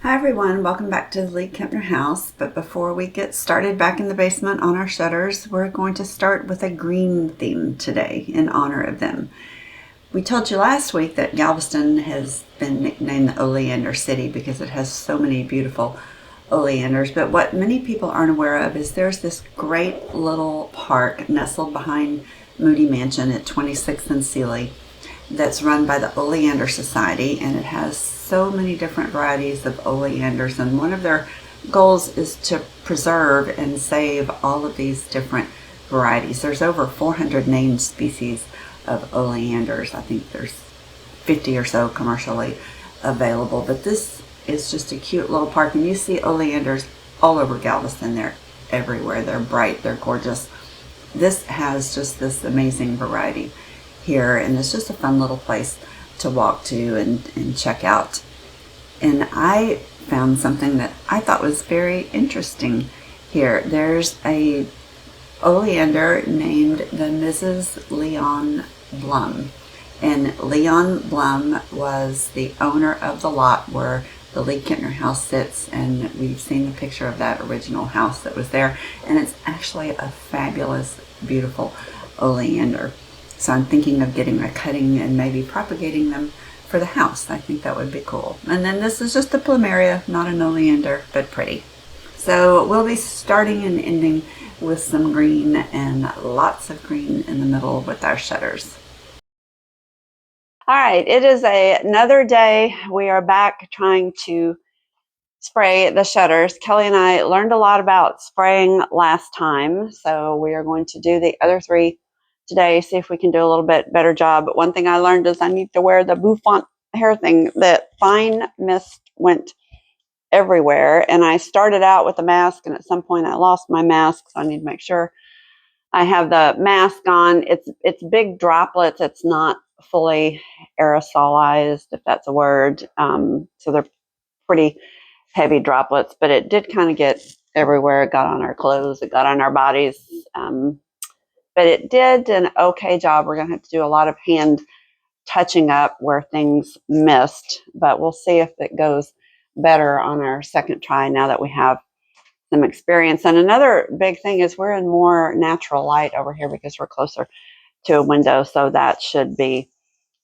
Hi everyone, welcome back to the League-Kempner House. But before we get started back in the basement on our shutters, we're going to start with a green theme today in honor of them. We told you last week that Galveston has been nicknamed the Oleander City because it has so many beautiful oleanders. But what many people aren't aware of is there's this great little park nestled behind Moody Mansion at 26th and Sealy that's run by the Oleander Society, and it has so many different varieties of oleanders, and one of their goals is to preserve and save all of these different varieties. There's over 400 named species of oleanders. I think there's 50 or so commercially available, but this is just a cute little park, and you see oleanders all over Galveston. They're everywhere. They're bright, they're gorgeous. This has just this amazing variety here, and it's just a fun little place to walk to and check out. And I found something that I thought was very interesting here. There's a oleander named the Mrs. Leon Blum, and Leon Blum was the owner of the lot where the League-Kempner House sits, and we've seen the picture of that original house that was there, and it's actually a fabulous, beautiful oleander. So I'm thinking of getting a cutting and maybe propagating them for the house. I think that would be cool. And then this is just a plumeria, not an oleander, but pretty. So we'll be starting and ending with some green and lots of green in the middle with our shutters. All right, it is another day. We are back trying to spray the shutters. Kelly and I learned a lot about spraying last time, so we are going to do the other three today, see if we can do a little bit better job. But one thing I learned is I need to wear the bouffant hair thing. That fine mist went everywhere, and I started out with a mask, and at some point I lost my mask, so I need to make sure I have the mask on. It's big droplets. It's not fully aerosolized, if that's a word. So they're pretty heavy droplets, but it did kind of get everywhere. It got on our clothes, it got on our bodies. But it did an okay job. We're going to have to do a lot of hand touching up where things missed, but we'll see if it goes better on our second try now that we have some experience. And another big thing is we're in more natural light over here because we're closer to a window, so that should be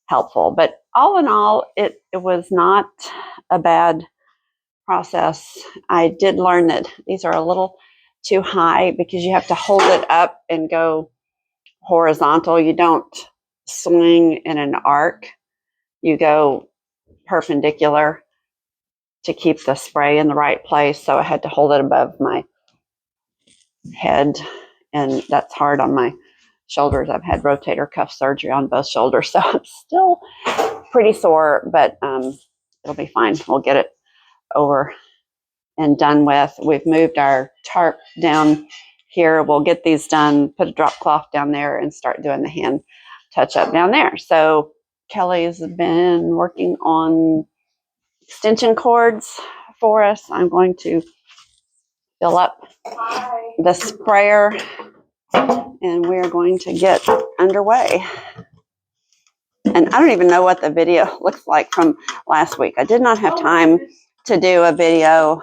helpful. But all in all, it was not a bad process. I did learn that these are a little too high because you have to hold it up and go horizontal. You don't swing in an arc. You go perpendicular to keep the spray in the right place. So I had to hold it above my head, and that's hard on my shoulders. I've had rotator cuff surgery on both shoulders, so I'm still pretty sore, but it'll be fine. We'll get it over and done with. We've moved our tarp down here. We'll get these done, put a drop cloth down there, and start doing the hand touch up down there. So Kelly's been working on extension cords for us. I'm going to fill up the sprayer, and we're going to get underway. And I don't even know what the video looks like from last week. I did not have time to do a video.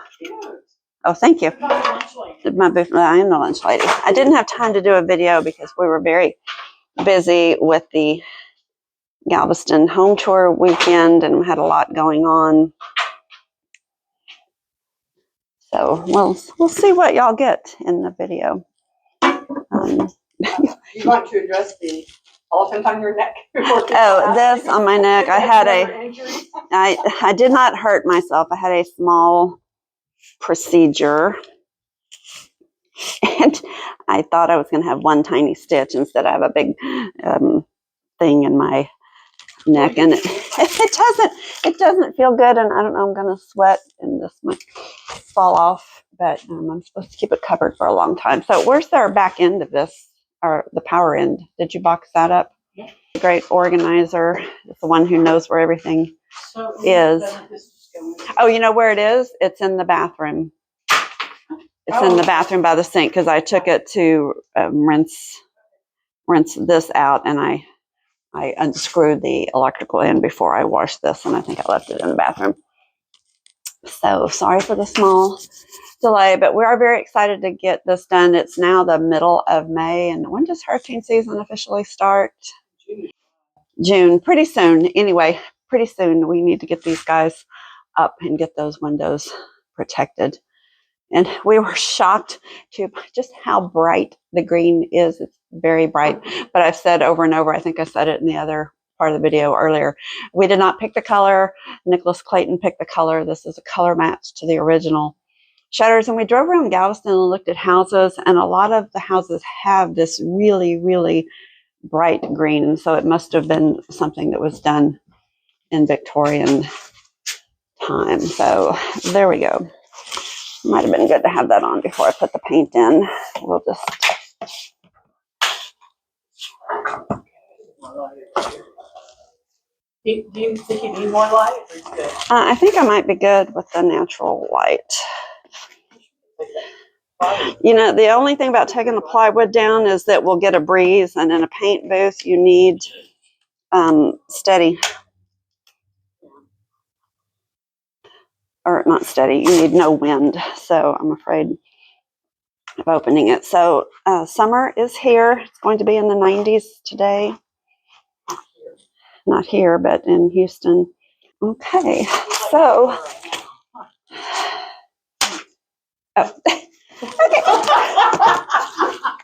Oh, thank you. I am the lunch lady. I didn't have time to do a video because we were very busy with the Galveston home tour weekend and had a lot going on. So we'll see what y'all get in the video. You want to address the elephant on your neck? Oh, this on my neck. I did not hurt myself. I had a small procedure, and I thought I was going to have one tiny stitch. Instead, I have a big thing in my neck, and it doesn't feel good. And I don't know, I'm going to sweat, and this might fall off. But I'm supposed to keep it covered for a long time. So where's our back end of this, or the power end? Did you box that up? Yeah. The great organizer, the one who knows where everything is. Oh, you know where it is? It's in the bathroom. It's in the bathroom by the sink, because I took it to rinse this out, and I unscrewed the electrical end before I washed this, and I think I left it in the bathroom. So sorry for the small delay, but we are very excited to get this done. It's now the middle of May, and when does hurricane season officially start? June, pretty soon. Anyway, pretty soon we need to get these guys up and get those windows protected. And we were shocked to just how bright the green is. It's very bright. But I've said over and over, I think I said it in the other part of the video earlier, we did not pick the color. Nicholas Clayton picked the color. This is a color match to the original shutters. And we drove around Galveston and looked at houses, and a lot of the houses have this really, really bright green. And so it must have been something that was done in Victorian time. So there we go. Might have been good to have that on before I put the paint in. We'll just... Do you think you need more light? Or you good? I think I might be good with the natural light. You know, the only thing about taking the plywood down is that we'll get a breeze, and in a paint booth, you need steady. Or not steady, you need no wind. So I'm afraid of opening it. So summer is here. It's going to be in the 90s today. Not here, but in Houston. Okay, so... Oh. Okay.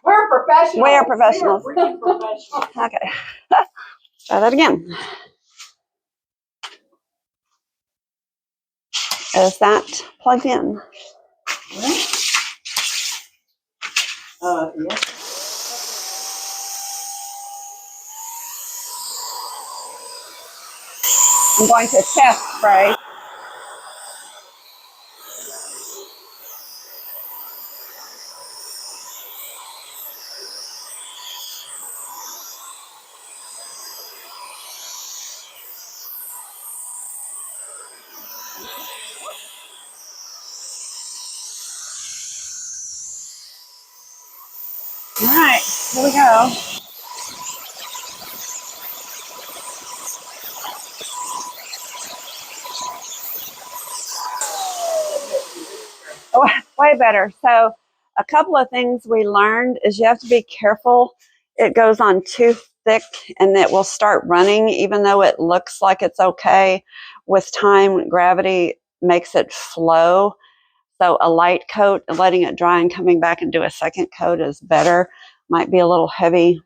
We're professionals. We are professionals. We're professionals. Okay. Try that again. Is that plugged in? Yeah. I'm going to test spray. All right, here we go. Oh, way better. So a couple of things we learned is you have to be careful. It goes on too thick and it will start running, even though it looks like it's okay. With time, gravity makes it flow. So a light coat, letting it dry and coming back and do a second coat is better. Might be a little heavy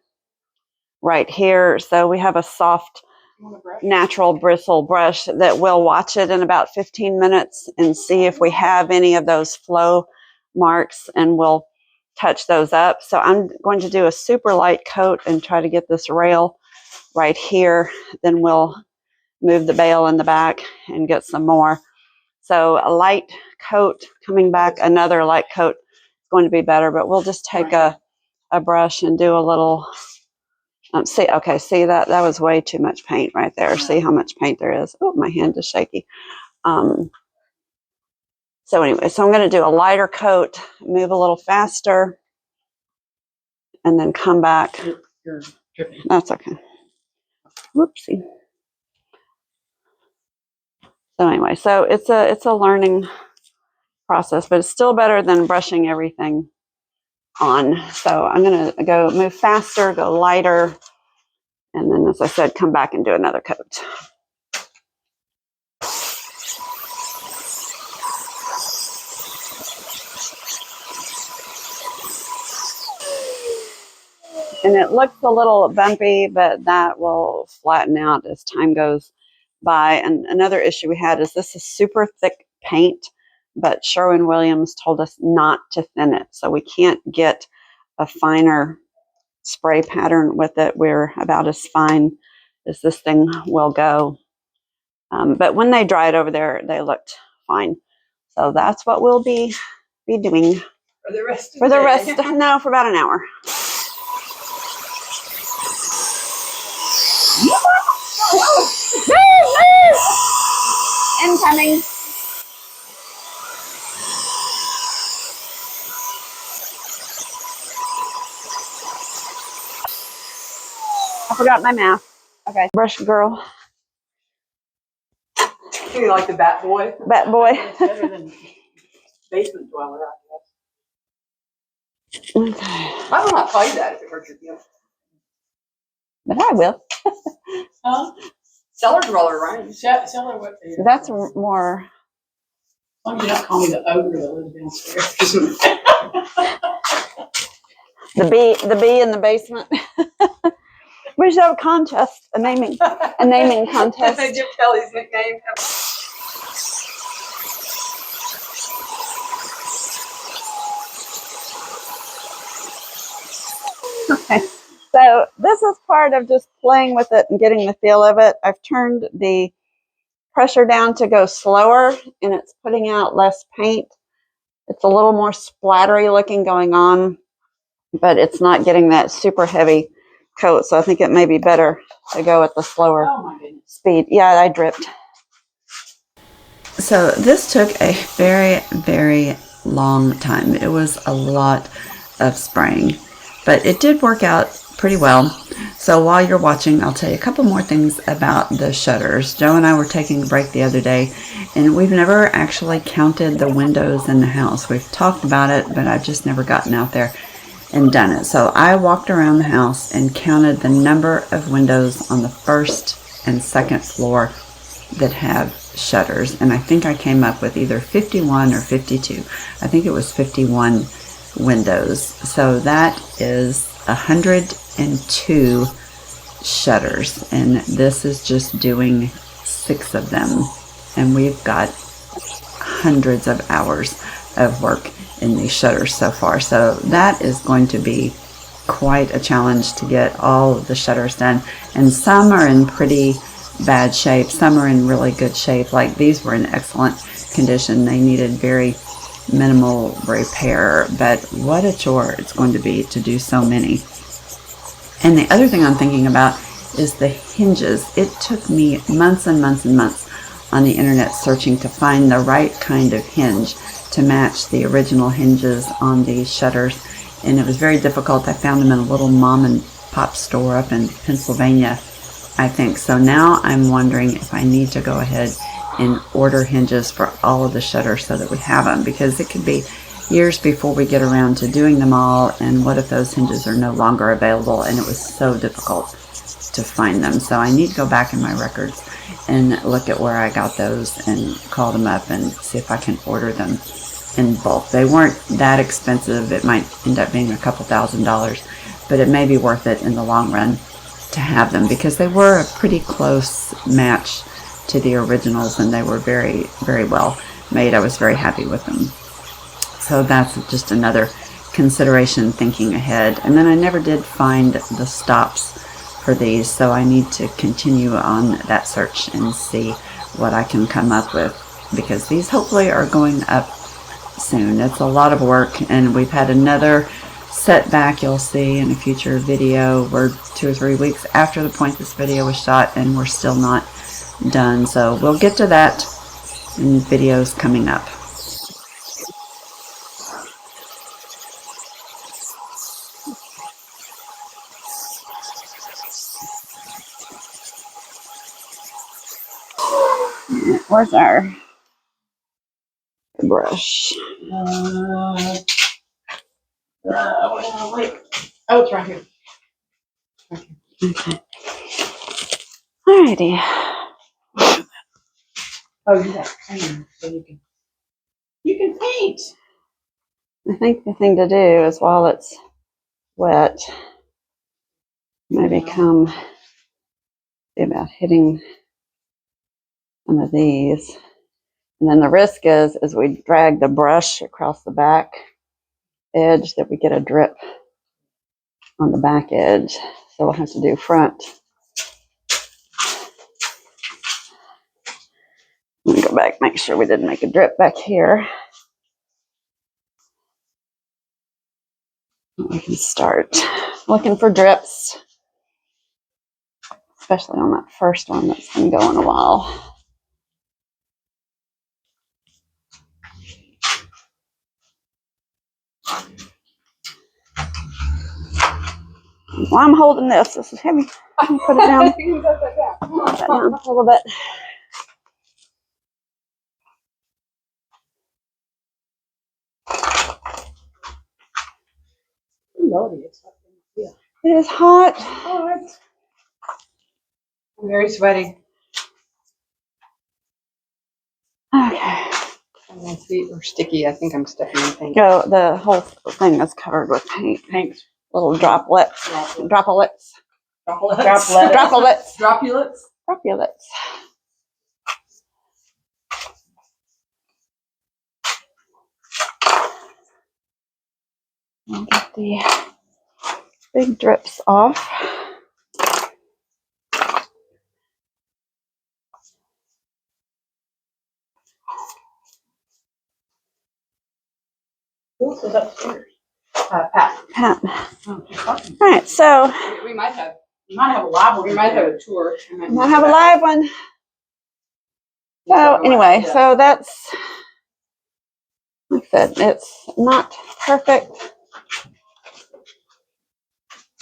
right here. So we have a soft, natural bristle brush that will watch it in about 15 minutes and see if we have any of those flow marks, and we'll touch those up. So I'm going to do a super light coat and try to get this rail right here. Then we'll move the bail in the back and get some more. So a light coat coming back, another light coat is going to be better, but we'll just take a brush and do a little, see that was way too much paint right there. See how much paint there is. Oh, my hand is shaky. So anyway, so I'm going to do a lighter coat, move a little faster, and then come back. You're dripping. That's okay. Whoopsie. So anyway, so it's a learning process, but it's still better than brushing everything on. So I'm going to go move faster, go lighter, and then, as I said, come back and do another coat. And it looks a little bumpy, but that will flatten out as time goes by. And another issue we had is this is super thick paint, but Sherwin-Williams told us not to thin it. So we can't get a finer spray pattern with it. We're about as fine as this thing will go. But when they dried over there, they looked fine. So that's what we'll be doing. For the rest of for the day. rest, no, for about an hour. Incoming. I forgot my mask. Okay, brush girl. You like the Bat Boy? Bat Boy. It's better than basement dweller, I guess. Okay. I will not call you that if it hurts your feelings. But I will. Huh? Cellar dweller, right? Cellar what? That's more. As long as you don't call me the ogre that lives downstairs. The bee in the basement. We should have a contest, a naming contest. They give Kelly's nickname. Okay. So this is part of just playing with it and getting the feel of it. I've turned the pressure down to go slower, and it's putting out less paint. It's a little more splattery looking going on, but it's not getting that super heavy coat. So I think it may be better to go at the slower speed. Yeah, I dripped. So this took a very, very long time. It was a lot of spraying, but it did work out pretty well. So while you're watching, I'll tell you a couple more things about the shutters. Joe and I were taking a break the other day, and we've never actually counted the windows in the house. We've talked about it, but I've just never gotten out there and done it. So I walked around the house and counted the number of windows on the first and second floor that have shutters, and I think I came up with either 51 or 52. I think it was 51 windows. So that is 102 shutters, and this is just doing 6 of them, and we've got hundreds of hours of work in these shutters so far. So that is going to be quite a challenge to get all of the shutters done, and some are in pretty bad shape, some are in really good shape. Like these were in excellent condition. They needed very minimal repair, but what a chore it's going to be to do so many. And the other thing I'm thinking about is the hinges. It took me months and months and months on the internet searching to find the right kind of hinge to match the original hinges on these shutters, and it was very difficult. I found them in a little mom and pop store up in Pennsylvania, I think. So now I'm wondering if I need to go ahead and order hinges for all of the shutters so that we have them, because it could be years before we get around to doing them all, and what if those hinges are no longer available, and it was so difficult to find them. So I need to go back in my records and look at where I got those and call them up and see if I can order them in bulk. They weren't that expensive. It might end up being a couple $1,000s, but it may be worth it in the long run to have them, because they were a pretty close match to the originals, and they were very, very well made. I was very happy with them. So that's just another consideration thinking ahead. And then I never did find the stops for these, so I need to continue on that search and see what I can come up with, because these hopefully are going up soon. It's a lot of work, and we've had another setback you'll see in a future video. We're 2 or 3 weeks after the point this video was shot, and we're still not done. So we'll get to that in videos coming up. Where's our brush? Wait. Oh, it's right here. Okay. Alrighty. Oh, you got paint, so you can paint. I think the thing to do is, while it's wet, maybe come see about hitting some of these. And then the risk is, as we drag the brush across the back edge, that we get a drip on the back edge. So we'll have to do front. Let me go back, make sure we didn't make a drip back here. We can start looking for drips, especially on that first one that's been going a while. While I'm holding this is heavy. Put it down. Put that down a little bit. lordy, it's hot. Yeah. It is hot. Hot. I'm very sweaty. Okay. And my feet are sticky. I think I'm stepping in paint. Go. The whole thing is covered with paint. Paint. Little droplets. Droplets. Droplets. Droplets. Dropulets. Droplets. I'll get the big drips off. Who's upstairs? Pat. Pat. Oh, she's talking. All right, so We might have a live one. We might have a tour. I might have a live one. So anyway, so that's, like I said, it's not perfect.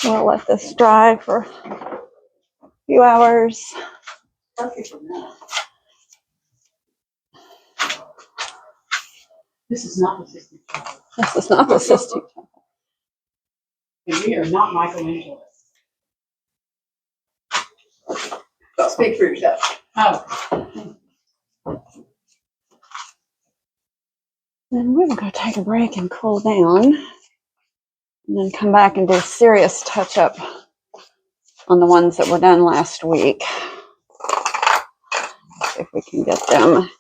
We'll let this dry for a few hours. This is not the system. This is not the system. We are not Michelangelo. Speak for yourself. Oh. Then we will go take a break and cool down, and then come back and do a serious touch up on the ones that were done last week. See if we can get them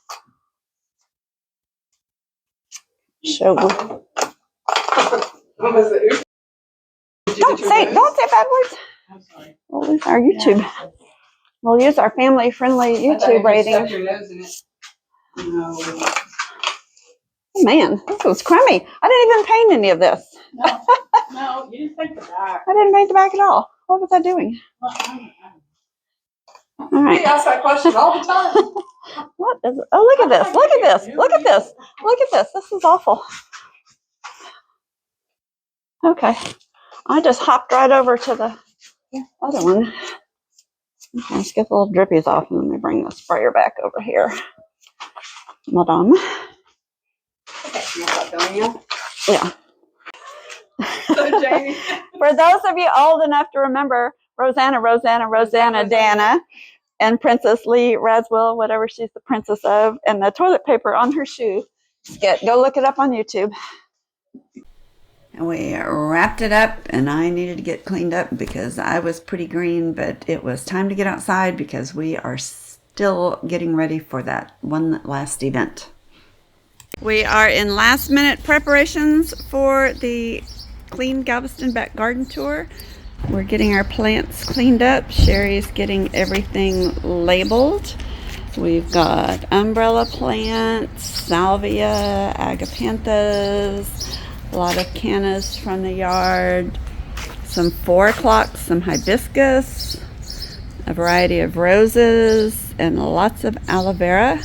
show. Don't say bad words. I'm sorry. We'll use our YouTube. We'll use our family-friendly YouTube rating. Stuck your nose in it. No. Oh, man, this was crummy. I didn't even paint any of this. No, you didn't paint the back. I didn't paint the back at all. What was I doing? All right. We ask that question all the time. What is it? Oh, look at this. Look at this. Look at this. Look at this. This is awful. Okay. I just hopped right over to the other one. Okay, let's get the little drippies off, and let me bring the sprayer back over here. Madame. Okay, you want to stop filming you? Yeah. So, Jamie. For those of you old enough to remember Rosanna, Dana, and Princess Lee Raswell, whatever she's the princess of, and the toilet paper on her shoe skit. Go look it up on YouTube. And we wrapped it up, and I needed to get cleaned up because I was pretty green, but it was time to get outside because we are still getting ready for that one last event. We are in last minute preparations for the Clean Galveston Back Garden Tour. We're getting our plants cleaned up. Sherry's getting everything labeled. We've got umbrella plants, salvia, agapanthus, a lot of cannas from the yard, some 4 o'clocks, some hibiscus, a variety of roses, and lots of aloe vera,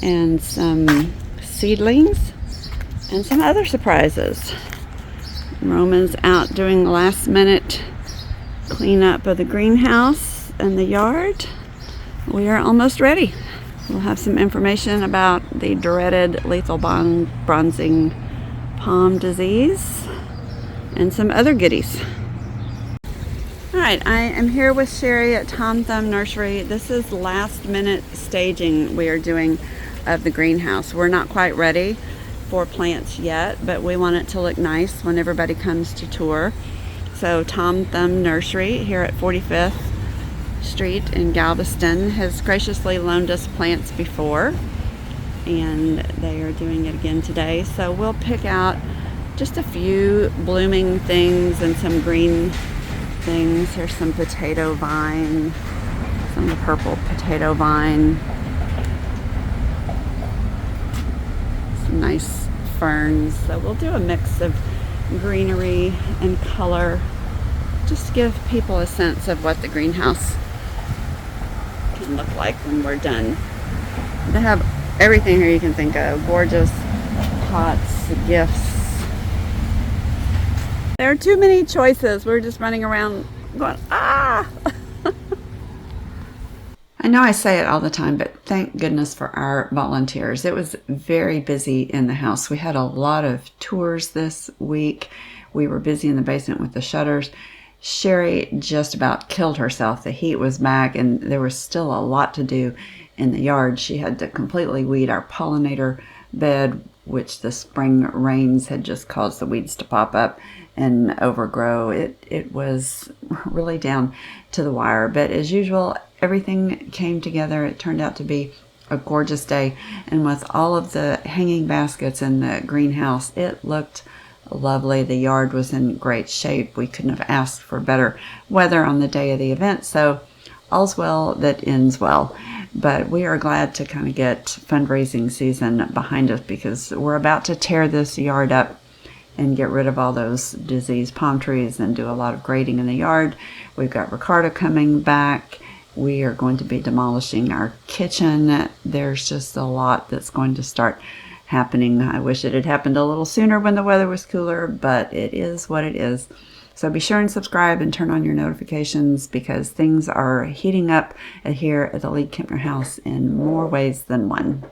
and some seedlings, and some other surprises. Roman's out doing last minute cleanup of the greenhouse and the yard. We are almost ready. We'll have some information about the dreaded lethal bronzing palm disease and some other goodies. All right, I am here with Sherry at Tom Thumb Nursery. This is last minute staging we are doing of the greenhouse. We're not quite ready for plants yet, but we want it to look nice when everybody comes to tour. So Tom Thumb Nursery here at 45th Street in Galveston has graciously loaned us plants before, and they are doing it again today. So we'll pick out just a few blooming things and some green things. Here's some potato vine, some purple potato vine, some nice ferns. So we'll do a mix of greenery and color, just to give people a sense of what the greenhouse can look like when we're done. They have everything here you can think of. Gorgeous pots, gifts. There are too many choices. We're just running around going, ah! I know I say it all the time, but thank goodness for our volunteers. It was very busy in the house. We had a lot of tours this week. we were busy in the basement with the shutters. Sherry just about killed herself. The heat was back and there was still a lot to do in the yard. She had to completely weed our pollinator bed, which the spring rains had just caused the weeds to pop up and overgrow. It was really down to the wire. But as usual, everything came together. It turned out to be a gorgeous day. And with all of the hanging baskets in the greenhouse, it looked lovely. The yard was in great shape. We couldn't have asked for better weather on the day of the event. So all's well that ends well. But we are glad to kind of get fundraising season behind us, because we're about to tear this yard up and get rid of all those diseased palm trees and do a lot of grading in the yard. We've got Ricardo coming back. We are going to be demolishing our kitchen. There's just a lot that's going to start happening. I wish it had happened a little sooner when the weather was cooler, but it is what it is. So be sure and subscribe and turn on your notifications, because things are heating up here at the League-Kempner House in more ways than one.